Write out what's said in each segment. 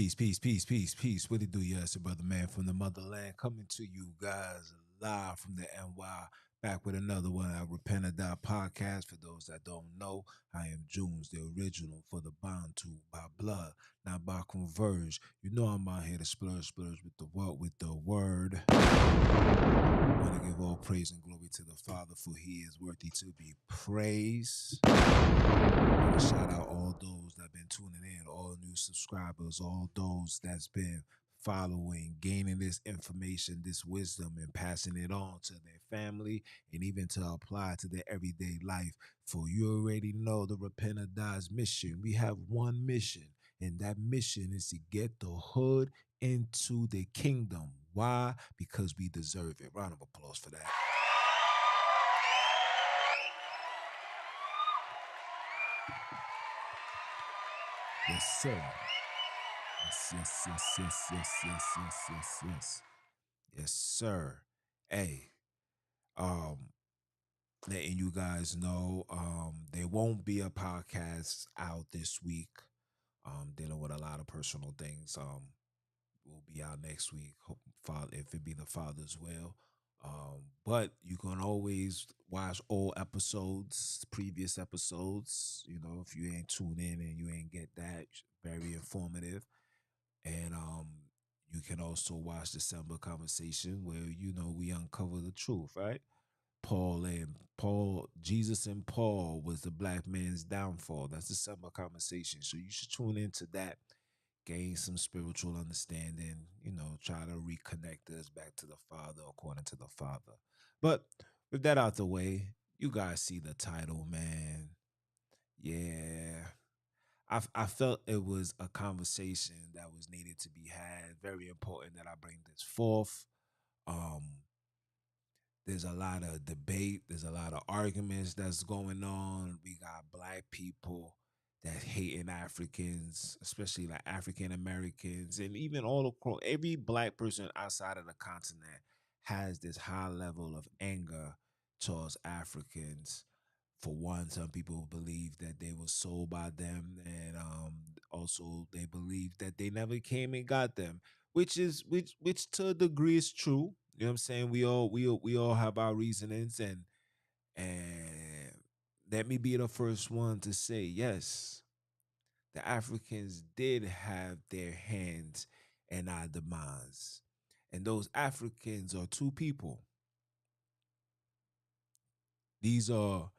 Peace. What it do? Yes, your brother man from the motherland coming to you guys live from the NY. Back with another one. I Repent or Die podcast. For those that don't know, I am Junes, the original for the bond to by blood, not by converge. You know I'm out here to splurge with the what with the word. I want to give all praise and glory to the Father, for He is worthy to be praised. I want to shout out all those that have been tuning in, all new subscribers, all those that's been following, gaining this information, this wisdom, and passing it on to their family and even to apply to their everyday life. For you already know the Repent or Die's mission. We have one mission, and that mission is to get the hood into the kingdom. Why? Because we deserve it. Round of applause for that. Yes, sir. Yes. Yes, sir. Hey, um, letting you guys know, there won't be a podcast out this week. Dealing with a lot of personal things. Will be out next week. Father, if it be the Father's will. But you can always watch all episodes, previous episodes. You know, if you ain't tuned in and you ain't get that, very informative. And you can also watch December Conversation, where we uncover the truth, right? Jesus and Paul was the black man's downfall. That's December Conversation. So you should tune into that, gain some spiritual understanding, try to reconnect us back to the Father according to the Father. But with that out the way, you guys see the title, man. Yeah. I felt it was a conversation that was needed to be had. Very important that I bring this forth. Um, there's a lot of debate. There's a lot of arguments that's going on. We got black people that hating Africans, especially like African Americans, and even all across every black person outside of the continent has this high level of anger towards Africans. For one, some people believe that they were sold by them, and also they believe that they never came and got them, which to a degree is true. You know what I'm saying? We all have our reasonings, and let me be the first one to say yes, the Africans did have their hands in our demise, and those Africans are two people. These are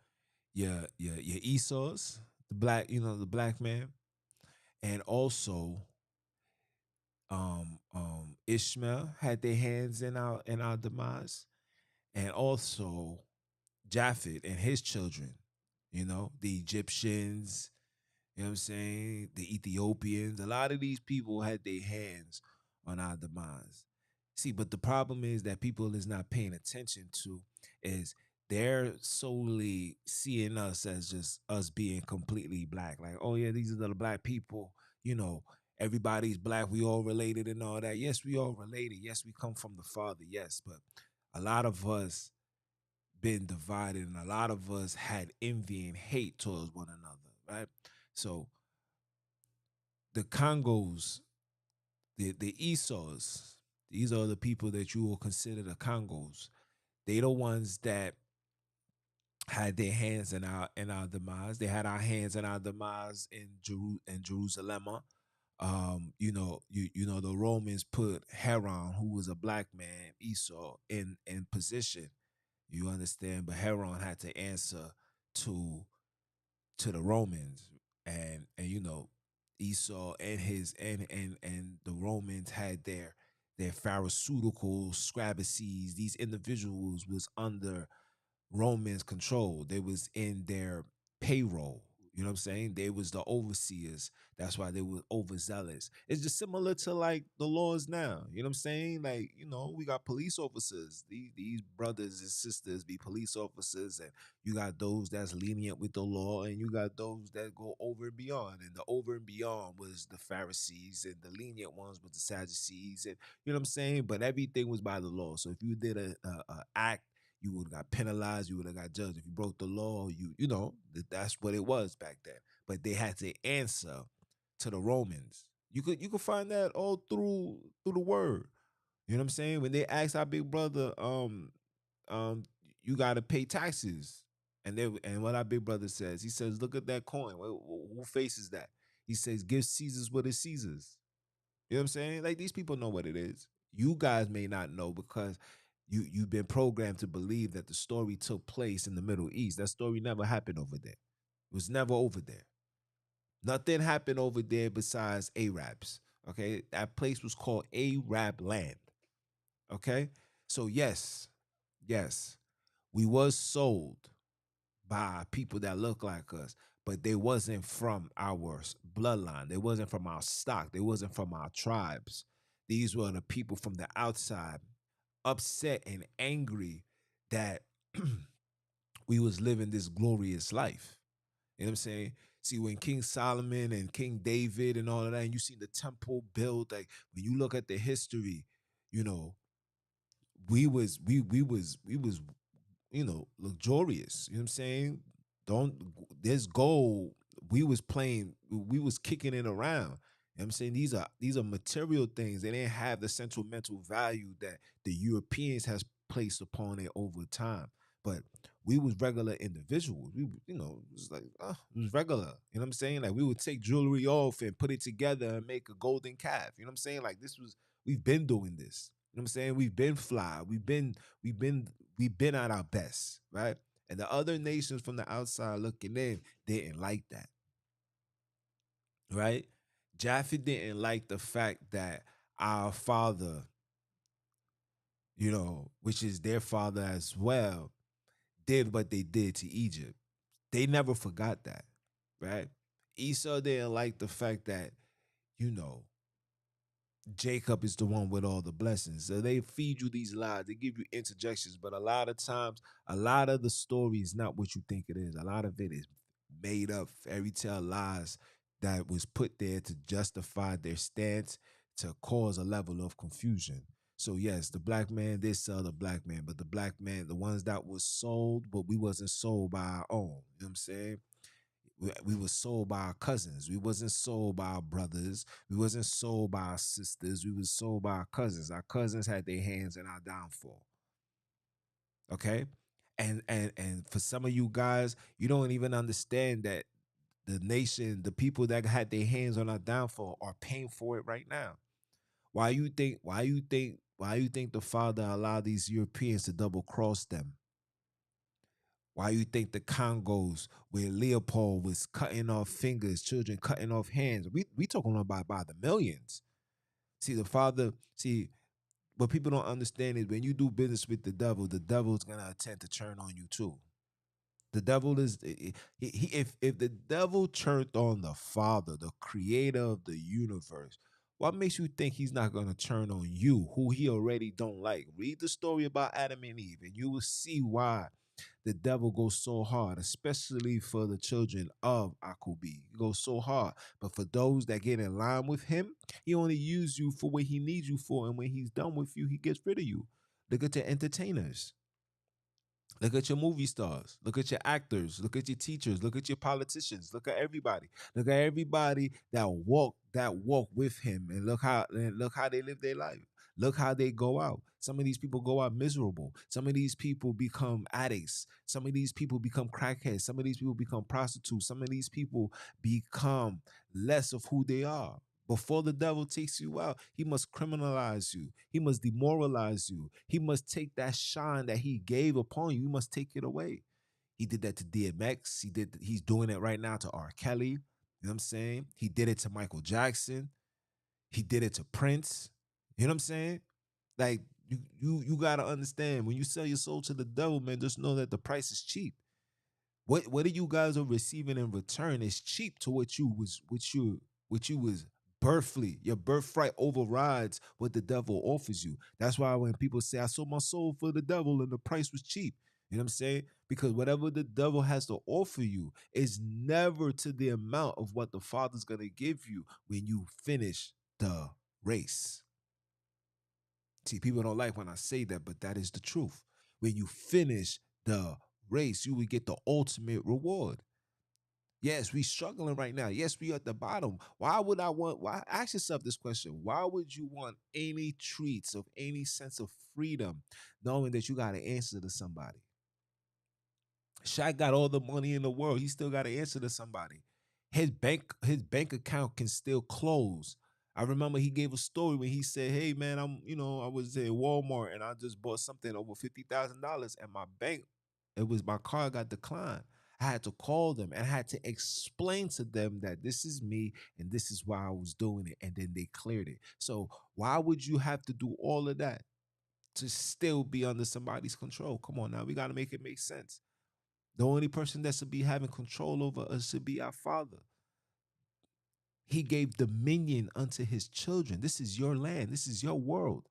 your Esau's, the black man, and also Ishmael had their hands in our demise, and also Japhet and his children, the Egyptians, you know what I'm saying, the Ethiopians. A lot of these people had their hands on our demise. See, but the problem is that people is not paying attention to is they're solely seeing us as just us being completely black. Like, oh yeah, these are the black people, you know, everybody's black, we all related and all that. Yes, we all related. Yes, we come from the Father, yes, but a lot of us been divided and a lot of us had envy and hate towards one another, right? So the Congos, the Esau's, these are the people that you will consider the Congos. They the ones that had their hands in our demise. They had our hands in our demise in Jerusalem. You know the Romans put Heron, who was a black man, Esau, in position. You understand, but Heron had to answer to to the Romans, and Esau and his and the Romans had their pharisaical scribacies. These individuals was under Romans control. They was in their payroll. You know what I'm saying? They was the overseers. That's why they were overzealous. It's just similar to like the laws now. You know what I'm saying? Like, we got police officers. These brothers and sisters be police officers, and you got those that's lenient with the law, and you got those that go over and beyond. And the over and beyond was the Pharisees, and the lenient ones was the Sadducees, and you know what I'm saying? But everything was by the law. So if you did a act, you would have got penalized, you would have got judged. If you broke the law, that's what it was back then. But they had to answer to the Romans. You could find that all through the word. You know what I'm saying? When they ask our big brother, um, you gotta pay taxes. And what our big brother says, he says, look at that coin. Who faces that? He says, give Caesar's what is Caesar's. You know what I'm saying? Like these people know what it is. You guys may not know because you've been programmed to believe that the story took place in the Middle East. That story never happened over there. It was never over there. Nothing happened over there besides Arabs. Okay, that place was called Arab land. Okay, so yes, we was sold by people that look like us, but they wasn't from our bloodline. They wasn't from our stock. They wasn't from our tribes. These were the people from the outside, upset and angry that we was living this glorious life. You know what I'm saying? See, when King Solomon and King David and all of that, and you see the temple built, like when you look at the history, you know, we was luxurious. You know what I'm saying? Don't This gold, we was kicking it around. You know what I'm saying? These are material things. They didn't have the sentimental value that the Europeans has placed upon it over time. But we was regular individuals. It was like, it was regular. You know what I'm saying? Like we would take jewelry off and put it together and make a golden calf. You know what I'm saying? Like we've been doing this. You know what I'm saying? We've been fly. We've been we've been at our best, right? And the other nations from the outside looking in didn't like that, right? Jaffe didn't like the fact that our father, which is their father as well, did what they did to Egypt. They never forgot that, right? Esau didn't like the fact that, you know, Jacob is the one with all the blessings. So they feed you these lies. They give you interjections, but a lot of times, a lot of the story is not what you think it is. A lot of it is made up fairy tale lies that was put there to justify their stance, to cause a level of confusion. So yes, the black man did sell the black man, but the black man, the ones that was sold, but we wasn't sold by our own. You know what I'm saying? We was sold by our cousins. We wasn't sold by our brothers. We wasn't sold by our sisters. We was sold by our cousins. Our cousins had their hands in our downfall. Okay? And for some of you guys, you don't even understand that the nation, the people that had their hands on our downfall are paying for it right now. Why you think the father allowed these Europeans to double cross them? Why you think the Congos where Leopold was cutting off fingers, children cutting off hands? We talking about by the millions. See, the father, see, what people don't understand is when you do business with the devil's gonna attempt to turn on you too. The devil is if the devil turned on the Father, the creator of the universe, what makes you think he's not gonna turn on you, who he already don't like? Read the story about Adam and Eve, and you will see why the devil goes so hard, especially for the children of Akubi. He goes so hard. But for those that get in line with him, he only uses you for what he needs you for. And when he's done with you, he gets rid of you. Look at the entertainers. Look at your movie stars. Look at your actors. Look at your teachers. Look at your politicians. Look at everybody. Look at everybody that walk with him, and look how they live their life. Look how they go out. Some of these people go out miserable. Some of these people become addicts. Some of these people become crackheads. Some of these people become prostitutes. Some of these people become less of who they are. Before the devil takes you out, he must criminalize you. He must demoralize you. He must take that shine that he gave upon you. He must take it away. He did that to DMX. He's doing it right now to R. Kelly. You know what I'm saying? He did it to Michael Jackson. He did it to Prince. You know what I'm saying? Like you gotta understand, when you sell your soul to the devil, man, just know that the price is cheap. What you guys are receiving in return is cheap to what you was birthly. Your birthright overrides what the devil offers you. That's why when people say, I sold my soul for the devil and the price was cheap. You know what I'm saying? Because whatever the devil has to offer you is never to the amount of what the Father's gonna give you when you finish the race. See, people don't like when I say that, but that is the truth. When you finish the race, you will get the ultimate reward. Yes, we struggling right now. Yes, we at the bottom. Why ask yourself this question? Why would you want any treats of any sense of freedom knowing that you got to answer to somebody? Shaq got all the money in the world. He still got to answer to somebody. His bank account can still close. I remember he gave a story when he said, "Hey man, I was at Walmart and I just bought something over $50,000 and my card got declined. I had to call them and I had to explain to them that this is me and this is why I was doing it, and then they cleared it. So why would you have to do all of that to still be under somebody's control? Come on now, we got to make it make sense. The only person that should be having control over us should be our Father. He gave dominion unto his children. This is your land. This is your world.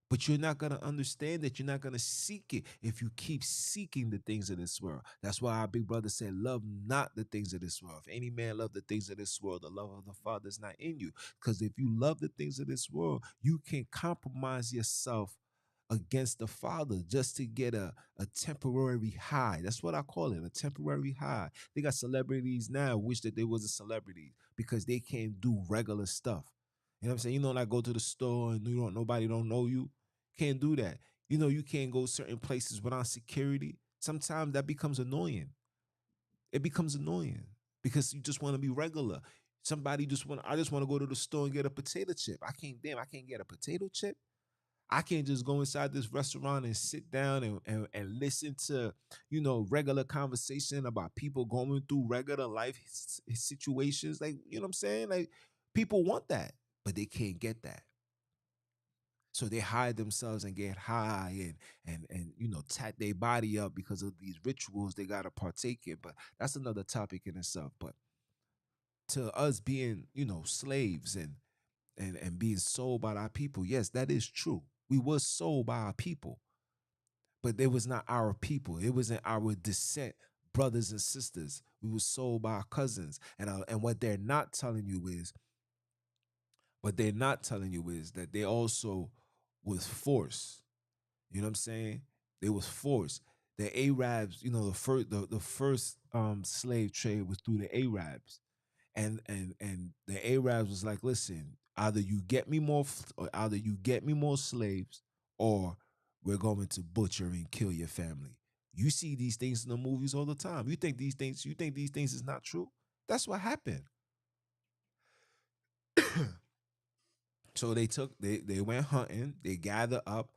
But you're not going to understand that. You're not going to seek it if you keep seeking the things of this world. That's why our big brother said, love not the things of this world. If any man love the things of this world, the love of the Father is not in you. Because if you love the things of this world, you can compromise yourself against the Father just to get a temporary high. That's what I call it, a temporary high. They got celebrities now wish that they was a celebrity because they can't do regular stuff. You know what I'm saying? Like go to the store and nobody don't know you. Can't do that. You can't go certain places without security. Sometimes that becomes annoying. It becomes annoying because you just want to be regular. I just want to go to the store and get a potato chip. I can't get a potato chip. I can't just go inside this restaurant and sit down and listen to, regular conversation about people going through regular life situations. Like, you know what I'm saying? Like, people want that, but they can't get that. So they hide themselves and get high and tat their body up because of these rituals they gotta partake in. But that's another topic in itself. But to us being, slaves and being sold by our people, yes, that is true. We was sold by our people, but it was not our people. It wasn't our descent, brothers and sisters. We were sold by our cousins. And what they're not telling you is that they also was forced. You know what I'm saying? They was forced. The Arabs, the first slave trade was through the Arabs, and the Arabs was like, listen, either you get me more slaves, or we're going to butcher and kill your family. You see these things in the movies all the time. You think these things is not true? That's what happened. So they went hunting, they gathered up,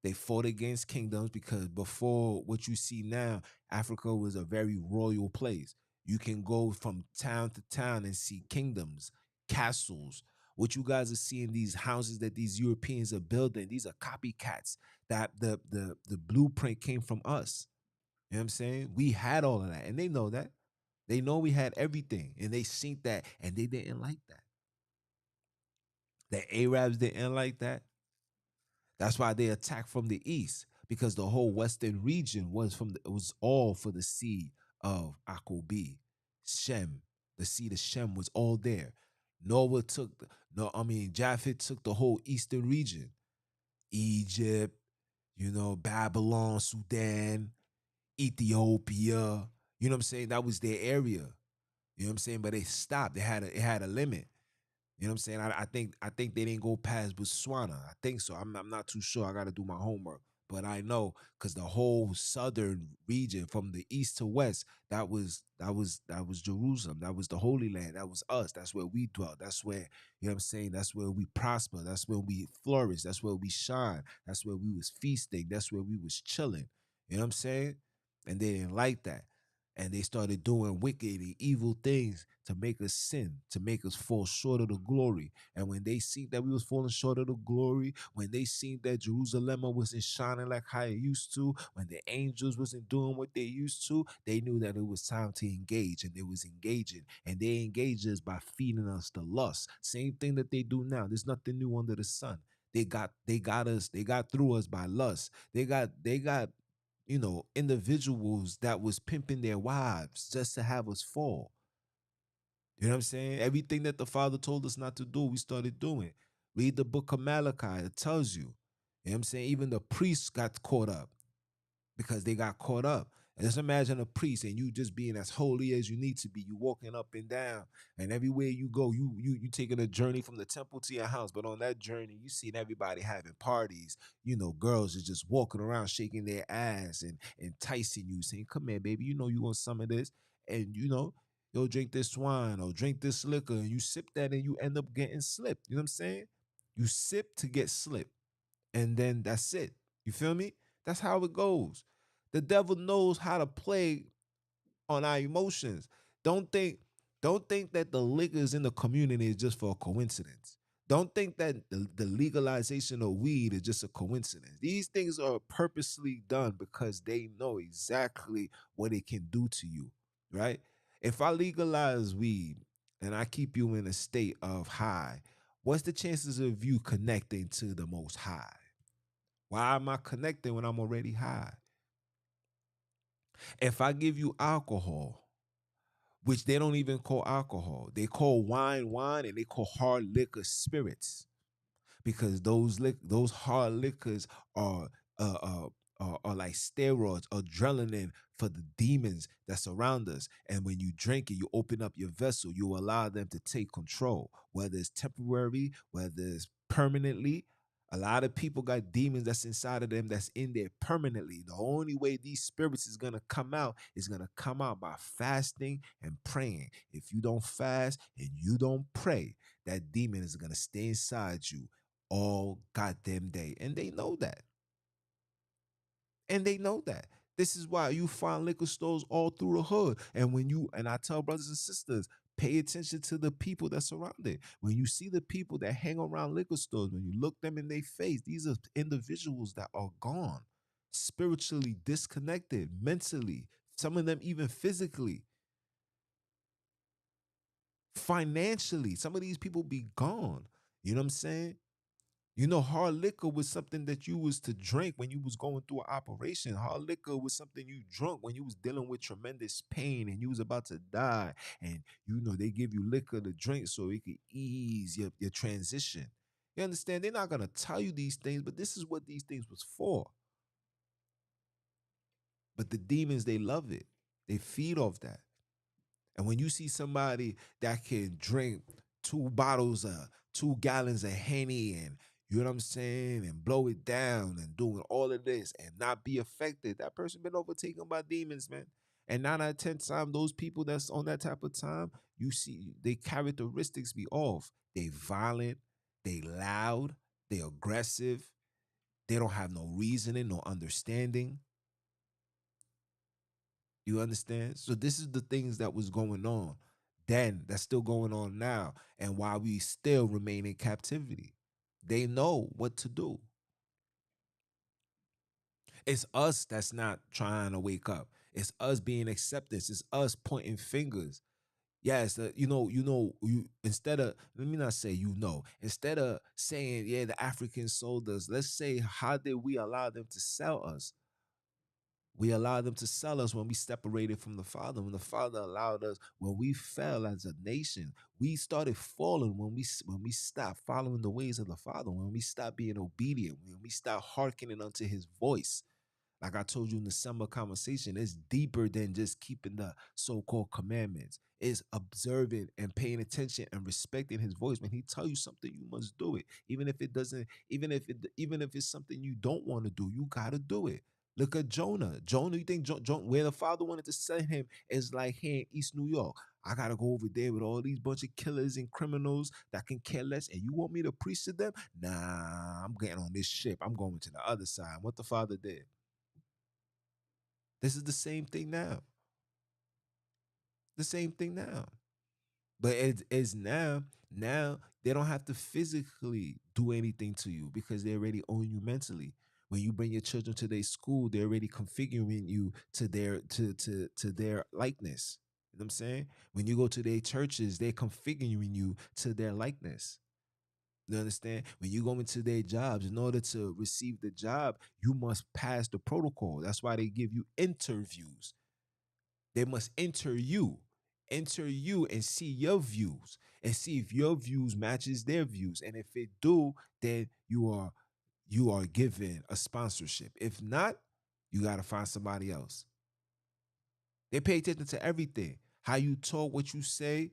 they fought against kingdoms because before what you see now, Africa was a very royal place. You can go from town to town and see kingdoms, castles. What you guys are seeing, these houses that these Europeans are building, these are copycats. That the blueprint came from us. You know what I'm saying? We had all of that, and they know that. They know we had everything, and they seen that, and they didn't like that. The Arabs didn't like that. That's why they attacked from the east, because the whole western region it was all for the seed of Akobi, Shem. The seed of Shem was all there. Noah took no, I mean Japhet took the whole eastern region, Egypt, Babylon, Sudan, Ethiopia. You know what I'm saying? That was their area. You know what I'm saying? But they stopped. It had a limit. You know what I'm saying? I think they didn't go past Botswana. I think so. I'm not too sure. I got to do my homework. But I know because the whole southern region from the east to west, that was Jerusalem. That was the Holy Land. That was us. That's where we dwelt. That's where, you know what I'm saying? That's where we prosper. That's where we flourish. That's where we shine. That's where we was feasting. That's where we was chilling. You know what I'm saying? And they didn't like that, and they started doing wicked and evil things to make us sin, to make us fall short of the glory. And when they seen that we was falling short of the glory, when they seen that Jerusalem wasn't shining like how it used to, when the angels wasn't doing what they used to, they knew that it was time to engage, and they was engaging. And they engaged us by feeding us the lust. Same thing that they do now. There's nothing new under the sun. They got through us by lust. They got individuals that was pimping their wives just to have us fall. You know what I'm saying? Everything that the Father told us not to do, we started doing. Read the book of Malachi. It tells you. You know what I'm saying? Even the priests got caught up because they got caught up. Just imagine a priest and you just being as holy as you need to be. You walking up and down, and everywhere you go, you taking a journey from the temple to your house. But on that journey, you seen everybody having parties. Girls is just walking around shaking their ass and enticing you, saying, "Come here, baby. You know you want some of this." And you'll drink this wine or drink this liquor, and you sip that, and you end up getting slipped. You know what I'm saying? You sip to get slipped, and then that's it. You feel me? That's how it goes. The devil knows how to play on our emotions. Don't think, don't think that the liquors in the community is just for a coincidence. Don't think that the legalization of weed is just a coincidence. These things are purposely done because they know exactly what it can do to you, right? If I legalize weed and I keep you in a state of high, what's the chances of you connecting to the most high? Why am I connecting when I'm already high? If I give you alcohol, which they don't even call alcohol, they call wine wine, and they call hard liquor spirits, because those hard liquors are uh, uh, are like steroids, adrenaline for the demons that surround us. And when you drink it, you open up your vessel, you allow them to take control, whether it's temporary, whether it's permanently. A lot of people got demons that's inside of them that's in there permanently. The only way these spirits is gonna come out is gonna come out by fasting and praying. If you don't fast and you don't pray, that demon is gonna stay inside you all goddamn day. And they know that. And they know that. This is why you find liquor stores all through the hood. And I tell brothers and sisters, pay attention to the people that surround it. When you see the people that hang around liquor stores, when you look them in their face, these are individuals that are gone, spiritually disconnected, mentally, some of them even physically, financially. Some of these people be gone. You know what I'm saying? Hard liquor was something that you was to drink when you was going through an operation. Hard liquor was something you drunk when you was dealing with tremendous pain and you was about to die. And they give you liquor to drink so it could ease your transition. You understand? They're not gonna tell you these things, but this is what these things was for. But the demons, they love it. They feed off that. And when you see somebody that can drink 2 gallons of Henny, and you know what I'm saying, and blow it down and doing all of this and not be affected, that person been overtaken by demons, man. And 9 out of 10 times, those people that's on that type of time, you see they characteristics be off. They violent, they loud, they aggressive, they don't have no reasoning, no understanding. You understand? So this is the things that was going on then, that's still going on now, and why we still remain in captivity. They know what to do. It's us that's not trying to wake up. It's us being acceptance. It's us pointing fingers. Yes, you instead of, let me not say instead of saying, yeah, the Africans sold us, let's say, how did we allow them to sell us? We allowed them to sell us when we separated from the Father. When the Father allowed us, when we fell as a nation, we started falling when we stopped following the ways of the Father, when we stopped being obedient, when we stopped hearkening unto His voice. Like I told you in the summer conversation, it's deeper than just keeping the so-called commandments. It's observing and paying attention and respecting His voice. When He tell you something, you must do it. Even if it doesn't, even if it's something you don't want to do, you gotta do it. Look at Jonah. Jonah, you think where the Father wanted to send him is like here in East New York. I gotta go over there with all these bunch of killers and criminals that can care less, and you want me to preach to them? Nah, I'm getting on this ship. I'm going to the other side. What the Father did. This is the same thing now. The same thing now. But it's now they don't have to physically do anything to you because they already own you mentally. When you bring your children to their school, they're already configuring you to their likeness. You know what I'm saying? When you go to their churches, they're configuring you to their likeness. You understand? When you go into their jobs, in order to receive the job, you must pass the protocol. That's why they give you interviews. They must enter you and see your views and see if your views matches their views. And if it do, then you are given a sponsorship. If not, you got to find somebody else. They pay attention to everything. How you talk, what you say.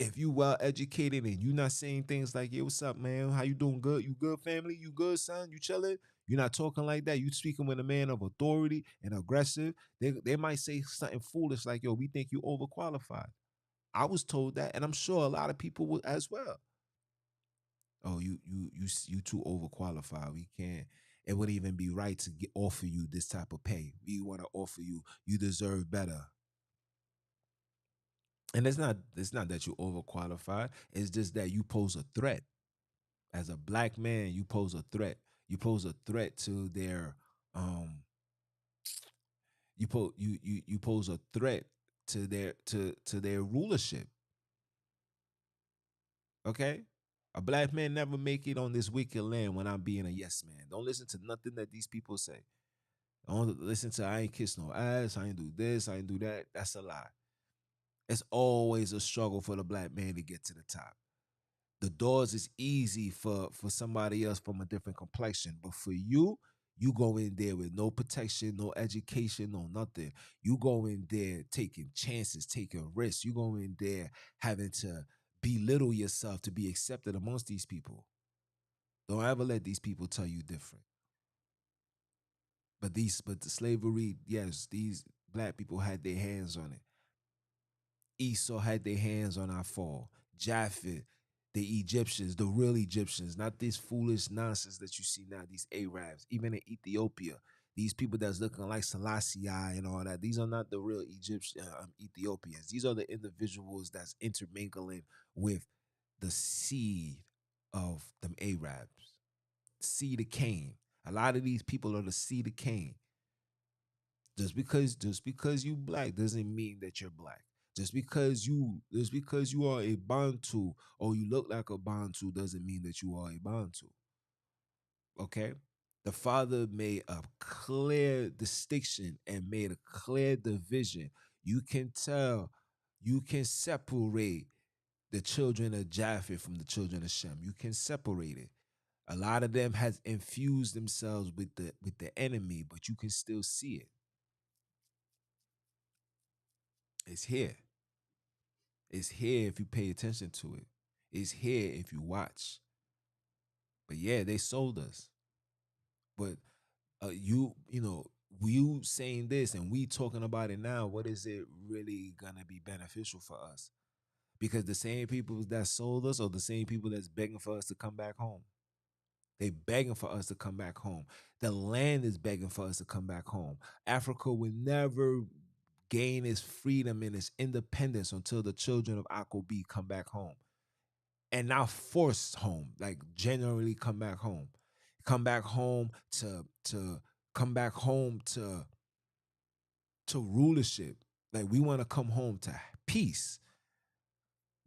If you well educated and you not saying things like, "Yeah, what's up, man? How you doing? Good? You good, family? You good, son? You chilling?" You're not talking like that. You speaking with a man of authority and aggressive. They might say something foolish like, "Yo, we think you overqualified." I was told that, and I'm sure a lot of people would as well. Oh, you too overqualified. We can't. It wouldn't even be right to offer you this type of pay. We want to offer you. You deserve better. And it's not that you're overqualified. It's just that you pose a threat. As a black man, you pose a threat. You pose a threat to their you pose a threat to their rulership. Okay? A black man never make it on this wicked land when I'm being a yes man. Don't listen to nothing that these people say. Don't listen to I ain't kiss no ass, I ain't do this, I ain't do that. That's a lie. It's always a struggle for the black man to get to the top. The doors is easy for somebody else from a different complexion, but for you go in there with no protection, no education, no nothing. You go in there taking chances, taking risks. You go in there having to belittle yourself to be accepted amongst these people. Don't ever let these people tell you different. But the slavery, yes, these black people had their hands on it. Esau had their hands on our fall. Japhet, the Egyptians, the real Egyptians, not this foolish nonsense that you see now, these Arabs, even in Ethiopia, these people that's looking like Selassie and all that. These are not the real Egyptian Ethiopians. These are the individuals that's intermingling with the seed of them Arabs, seed of Cain. A lot of these people are the seed of Cain. Just because you black doesn't mean that you're black. Just because you are a Bantu or you look like a Bantu doesn't mean that you are a Bantu. Okay? The father made a clear distinction and made a clear division. You can tell, you can separate the children of Japheth from the children of Shem. You can separate it. A lot of them has infused themselves with the enemy, but you can still see it. It's here. It's here if you pay attention to it. It's here if you watch. But yeah, they sold us. But you know, you saying this and we talking about it now, what is it really gonna be beneficial for us? Because the same people that sold us are the same people that's begging for us to come back home. They begging for us to come back home. The land is begging for us to come back home. Africa will never gain its freedom and its independence until the children of Akobi come back home. And not forced home, like generally come back home to come back home to rulership. Like we want to come home to peace.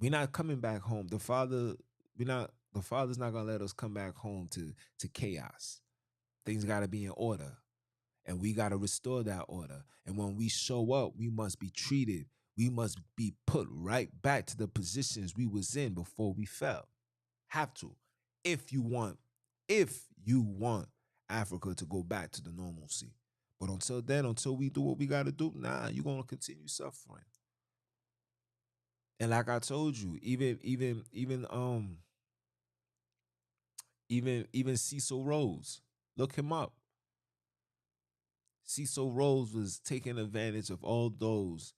We're not coming back home. The father's not gonna let us come back home to chaos. Things gotta be in order. And we gotta restore that order. And when we show up, we must be treated. We must be put right back to the positions we was in before we fell. Have to. If you want, if you want Africa to go back to the normalcy. But until then, until we do what we gotta do, nah, you're gonna continue suffering. And like I told you, even Cecil Rose, look him up. Cecil Rose was taking advantage of all those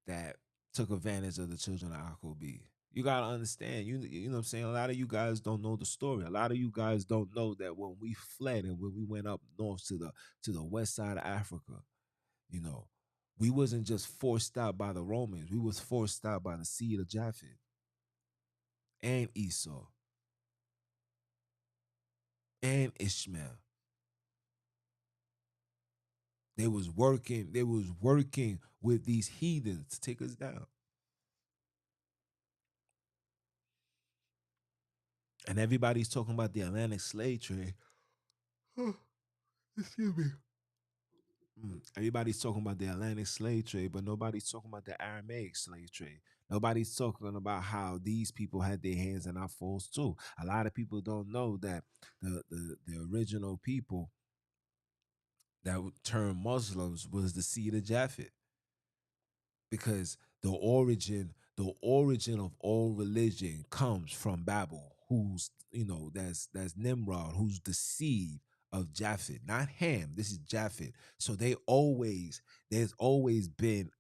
that took advantage of the children of Akobi. You gotta understand, you know what I'm saying? A lot of you guys don't know the story. A lot of you guys don't know that when we fled and when we went up north to the west side of Africa, you know, we wasn't just forced out by the Romans. We was forced out by the seed of Japheth and Esau and Ishmael. They was working with these heathens to take us down. And everybody's talking about the Atlantic slave trade. Excuse me. Everybody's talking about the Atlantic slave trade, but nobody's talking about the Aramaic slave trade. Nobody's talking about how these people had their hands in our falls too. A lot of people don't know that the original people that turned Muslims was the seed of Japhet, because the origin of all religion comes from Babel, who's, that's Nimrod, who's the seed of Japhet, not Ham. This is Japhet. So there's always been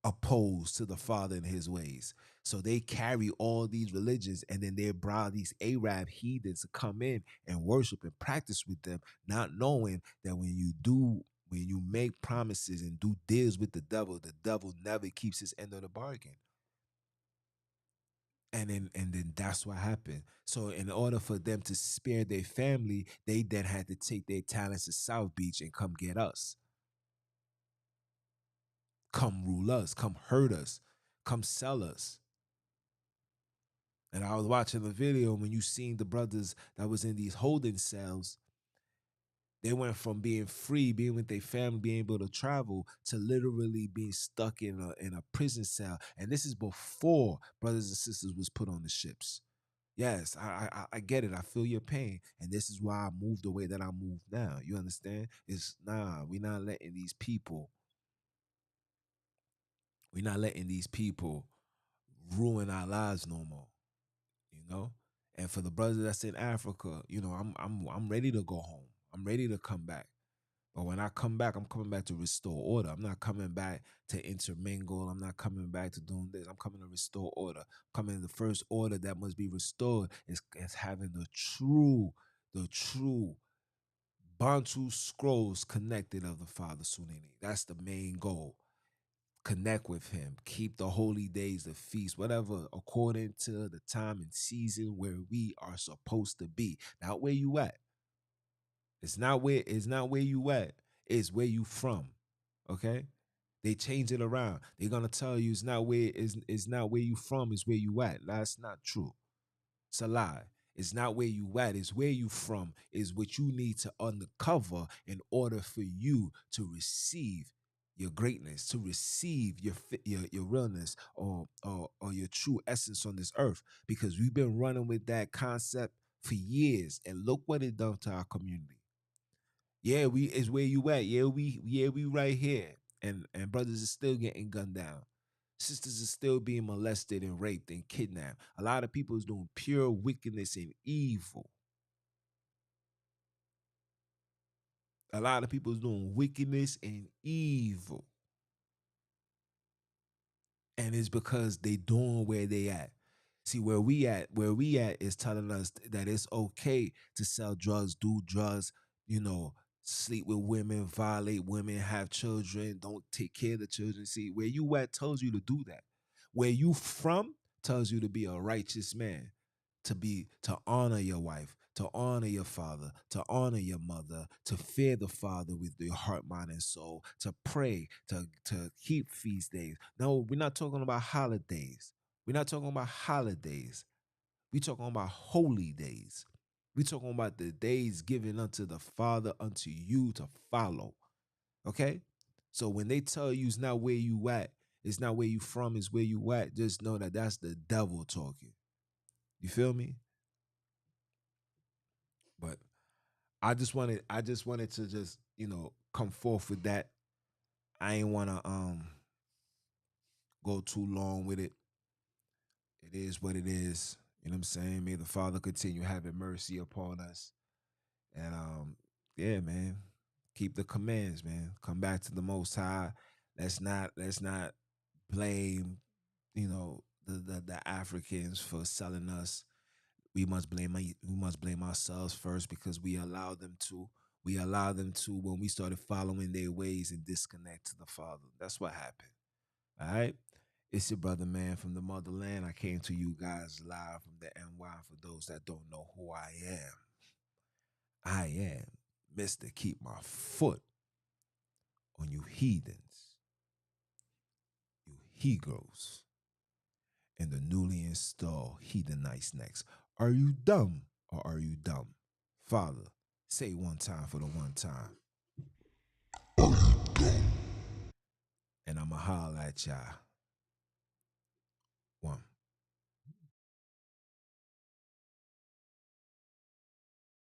opposed to the Father and his ways. So they carry all these religions, and then they brought these Arab heathens to come in and worship and practice with them, not knowing that when you make promises and do deals with the devil never keeps his end of the bargain. And then that's what happened. So in order for them to spare their family, they then had to take their talents to South Beach and come get us. Come rule us, come hurt us, come sell us. And I was watching the video when you seen the brothers that was in these holding cells. They went from being free, being with their family, being able to travel, to literally being stuck in a prison cell. And this is before brothers and sisters was put on the ships. Yes, I get it. I feel your pain, and this is why I moved the way that I move now. You understand? It's we're not letting these people. We're not letting these people ruin our lives no more. You know. And for the brothers that's in Africa, I'm ready to go home. I'm ready to come back. But when I come back, I'm coming back to restore order. I'm not coming back to intermingle. I'm not coming back to doing this. I'm coming to restore order. Coming, the first order that must be restored is having the true Bantu scrolls connected of the Father Sunini. That's the main goal. Connect with him. Keep the holy days, the feast, whatever, according to the time and season where we are supposed to be. Not where you at. It's not where you at. It's where you from. Okay? They change it around. They're gonna tell you it's not where you from, it's where you at. That's not true. It's a lie. It's not where you at, it's where you from, is what you need to uncover in order for you to receive your greatness, to receive your realness, or your true essence on this earth. Because we've been running with that concept for years, and look what it done to our community. Yeah, we is where you at. Yeah, we right here. And brothers are still getting gunned down. Sisters are still being molested and raped and kidnapped. A lot of people is doing pure wickedness and evil. A lot of people is doing wickedness and evil. And it's because they doing where they at. See, where we at is telling us that it's okay to sell drugs, do drugs, sleep with women, violate women, have children, don't take care of the children. See, where you at tells you to do that. Where you from tells you to be a righteous man, to honor your wife, to honor your father, to honor your mother, to fear the Father with your heart, mind, and soul, to pray, to keep feast days. No, we're not talking about holidays. We're not talking about holidays. We're talking about holy days. We're talking about the days given unto the Father, unto you to follow. Okay? So when they tell you it's not where you at, it's not where you from, it's where you at, just know that that's the devil talking. You feel me? But I just wanted to just, come forth with that. I ain't wanna go too long with it. It is what it is. You know what I'm saying? May the Father continue having mercy upon us. And yeah, man. Keep the commands, man. Come back to the Most High. Let's not blame, the Africans for selling us. We must blame ourselves first, because we allowed them to. We allowed them to when we started following their ways and disconnect to the Father. That's what happened. All right. It's your brother, man, from the motherland. I came to you guys live from the NY. For those that don't know who I am Mr. Keep My Foot on you heathens, you he-girls, and the newly installed heathenites next. Are you dumb or are you dumb? Father, say one time for the one time. And I'ma holler at y'all. One.